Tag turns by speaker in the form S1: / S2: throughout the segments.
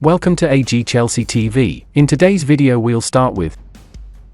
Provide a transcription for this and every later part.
S1: Welcome to AG Chelsea TV. In today's video we'll start with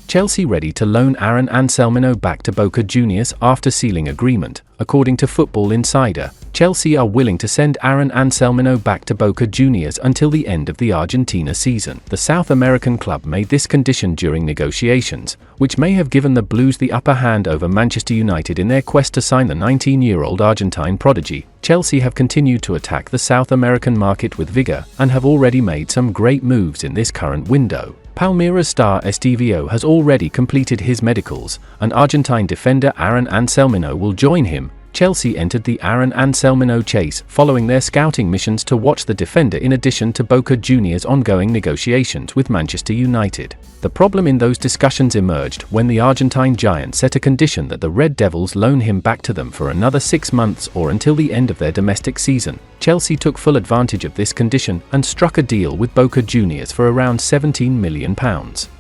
S1: Chelsea ready to loan Aaron and Segundo back to Boca Juniors after sealing agreement. According to Football Insider, Chelsea are willing to send Aaron and Segundo back to Boca Juniors until the end of the Argentina season. The South American club made this condition during negotiations, which may have given the Blues the upper hand over Manchester United in their quest to sign the 19-year-old Argentine prodigy. Chelsea have continued to attack the South American market with vigor and have already made some great moves in this current window. Palmeiras star Estevao has already completed his medicals, and Argentine defender Aaron and Segundo will join him. Chelsea entered the Aaron and Segundo chase following their scouting missions to watch the defender in addition to Boca Juniors' ongoing negotiations with Manchester United. The problem in those discussions emerged when the Argentine giant set a condition that the Red Devils loan him back to them for another 6 months or until the end of their domestic season. Chelsea took full advantage of this condition and struck a deal with Boca Juniors for around £17 million.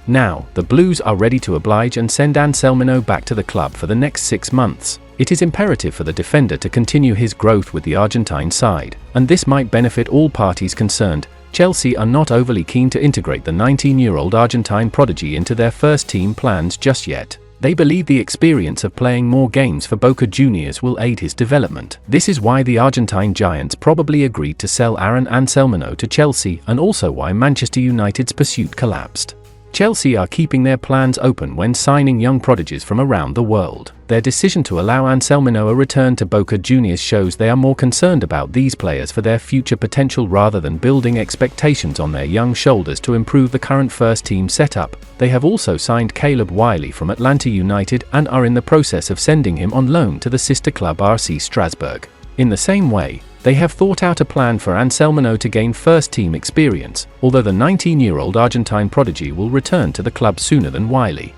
S1: Now, the Blues are ready to oblige and send Segundo back to the club for the next 6 months. It is imperative for the defender to continue his growth with the Argentine side, and this might benefit all parties concerned. Chelsea are not overly keen to integrate the 19-year-old Argentine prodigy into their first team plans just yet. They believe the experience of playing more games for Boca Juniors will aid his development. This is why the Argentine giants probably agreed to sell Aaron and Segundo to Chelsea, and also why Manchester United's pursuit collapsed. Chelsea are keeping their plans open when signing young prodigies from around the world. Their decision to allow Segundo a return to Boca Juniors shows they are more concerned about these players for their future potential rather than building expectations on their young shoulders to improve the current first-team setup. They have also signed Caleb Wiley from Atlanta United and are in the process of sending him on loan to the sister club RC Strasbourg. In the same way, they have thought out a plan for Segundo to gain first-team experience, although the 19-year-old Argentine prodigy will return to the club sooner than Wiley.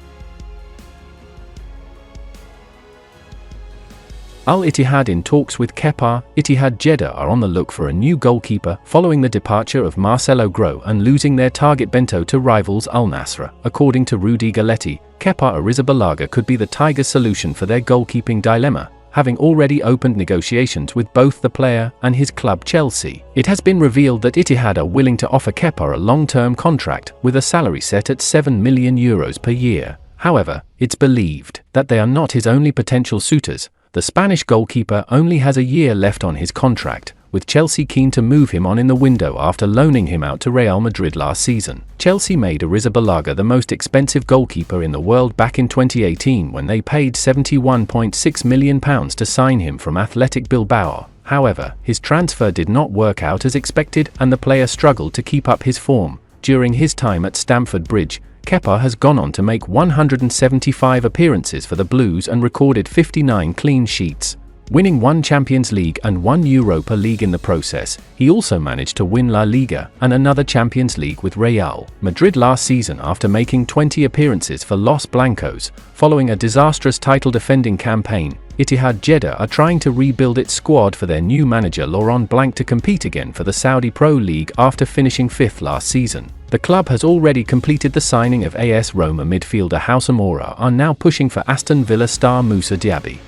S1: Al Ittihad in talks with Kepa. Ittihad Jeddah are on the look for a new goalkeeper following the departure of Marcelo Grau and losing their target Bento to rivals Al Nassr. According to Rudy Galletti, Kepa Arrizabalaga could be the Tigers' solution for their goalkeeping dilemma, having already opened negotiations with both the player and his club Chelsea. It has been revealed that Ittihad are willing to offer Kepa a long-term contract with a salary set at €7 million per year. However, it's believed that they are not his only potential suitors. The Spanish goalkeeper only has a year left on his contract, with Chelsea keen to move him on in the window after loaning him out to Real Madrid last season. Chelsea made Arrizabalaga the most expensive goalkeeper in the world back in 2018 when they paid £71.6 million to sign him from Athletic Bilbao. However, his transfer did not work out as expected and the player struggled to keep up his form. During his time at Stamford Bridge, Kepa has gone on to make 175 appearances for the Blues and recorded 59 clean sheets, winning 1 Champions League and 1 Europa League in the process. He also managed to win La Liga and another Champions League with Real Madrid last season after making 20 appearances for Los Blancos. Following a disastrous title-defending campaign, Ittihad Jeddah are trying to rebuild its squad for their new manager Laurent Blanc to compete again for the Saudi Pro League after finishing 5th last season. The club has already completed the signing of AS Roma midfielder Houssem Aouar are now pushing for Aston Villa star Moussa Diaby.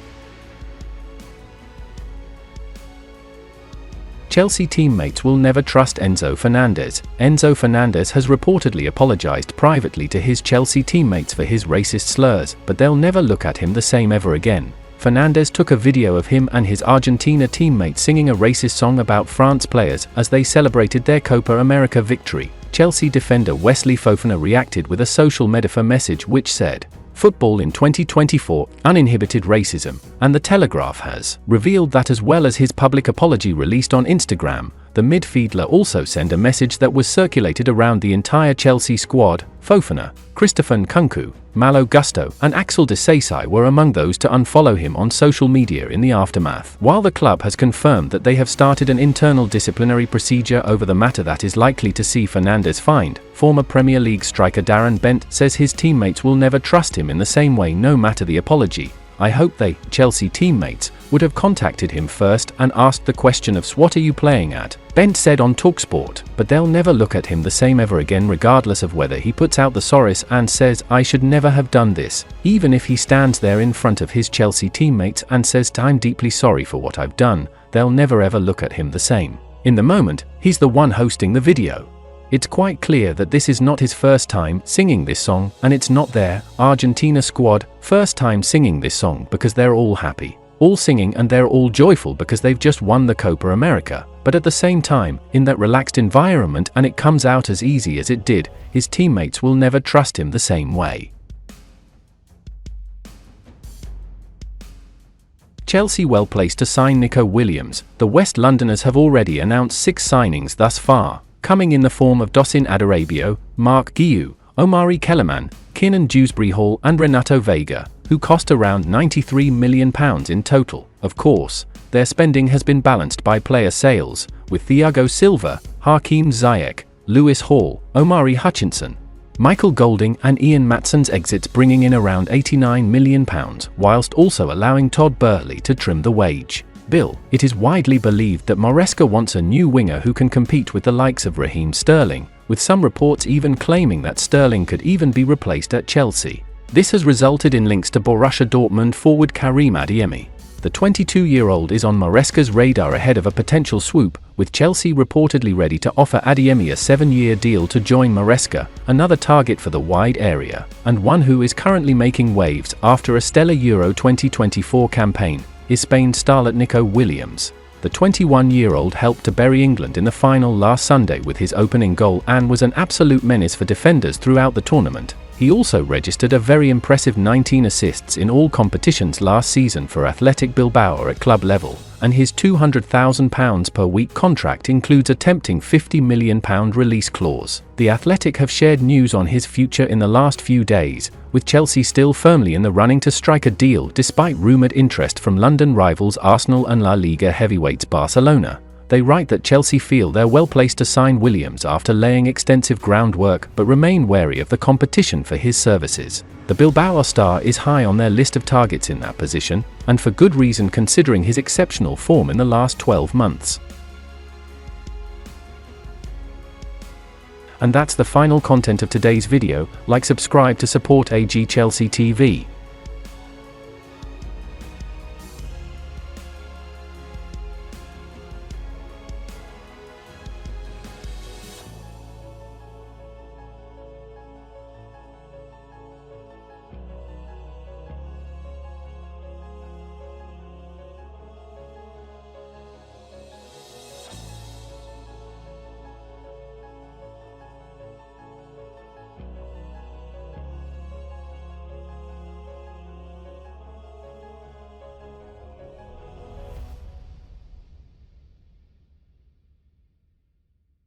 S1: Chelsea teammates will never trust Enzo Fernandez. Enzo Fernandez has reportedly apologized privately to his Chelsea teammates for his racist slurs, but they'll never look at him the same ever again. Fernandez took a video of him and his Argentina teammate singing a racist song about France players as they celebrated their Copa America victory. Chelsea defender Wesley Fofana reacted with a social media message which said, "Football in 2024, uninhibited racism," and The Telegraph has revealed that as well as his public apology released on Instagram, the midfielder also sent a message that was circulated around the entire Chelsea squad. Fofana, Christopher Nkunku, Malo Gusto, and Axel Disasi were among those to unfollow him on social media in the aftermath. While the club has confirmed that they have started an internal disciplinary procedure over the matter that is likely to see Fernandez fined, former Premier League striker Darren Bent says his teammates will never trust him in the same way no matter the apology. "I hope they, Chelsea teammates, would have contacted him first and asked the question of what are you playing at?" Bent said on TalkSport, but they'll never look at him the same ever again regardless of whether he puts out the sorries and says "I should never have done this." Even if he stands there in front of his Chelsea teammates and says "I'm deeply sorry for what I've done," they'll never ever look at him the same. In the moment, he's the one hosting the video. It's quite clear that this is not his first time singing this song, and it's not their Argentina squad first time singing this song, because they're all happy, all singing, and they're all joyful because they've just won the Copa America. But at the same time, in that relaxed environment, and it comes out as easy as it did, his teammates will never trust him the same way. Chelsea well placed to sign Niko Williams. The West Londoners have already announced 6 signings thus far, coming in the form of Dosin Adarabio, Mark Guiu, Omari Kellerman, Kiernan Dewsbury Hall and Renato Veiga, who cost around £93 million in total. Of course, their spending has been balanced by player sales, with Thiago Silva, Hakeem Ziyech, Lewis Hall, Omari Hutchinson, Michael Golding and Ian Maatsen's exits bringing in around £89 million, whilst also allowing Todd Burley to trim the wage bill. It is widely believed that Maresca wants a new winger who can compete with the likes of Raheem Sterling, with some reports even claiming that Sterling could even be replaced at Chelsea. This has resulted in links to Borussia Dortmund forward Karim Adeyemi. The 22-year-old is on Maresca's radar ahead of a potential swoop, with Chelsea reportedly ready to offer Adeyemi a 7-year deal to join Maresca, another target for the wide area, and one who is currently making waves after a stellar Euro 2024 campaign, is Spain's starlet Niko Williams. The 21-year-old helped to bury England in the final last Sunday with his opening goal and was an absolute menace for defenders throughout the tournament. He also registered a very impressive 19 assists in all competitions last season for Athletic Bilbao at club level, and his £200,000 per week contract includes a tempting £50 million release clause. The Athletic have shared news on his future in the last few days, with Chelsea still firmly in the running to strike a deal despite rumoured interest from London rivals Arsenal and La Liga heavyweights Barcelona. They write that Chelsea feel they're well placed to sign Williams after laying extensive groundwork, but remain wary of the competition for his services. The Bilbao star is high on their list of targets in that position, and for good reason considering his exceptional form in the last 12 months. And that's the final content of today's video. Like, subscribe to support AG Chelsea TV.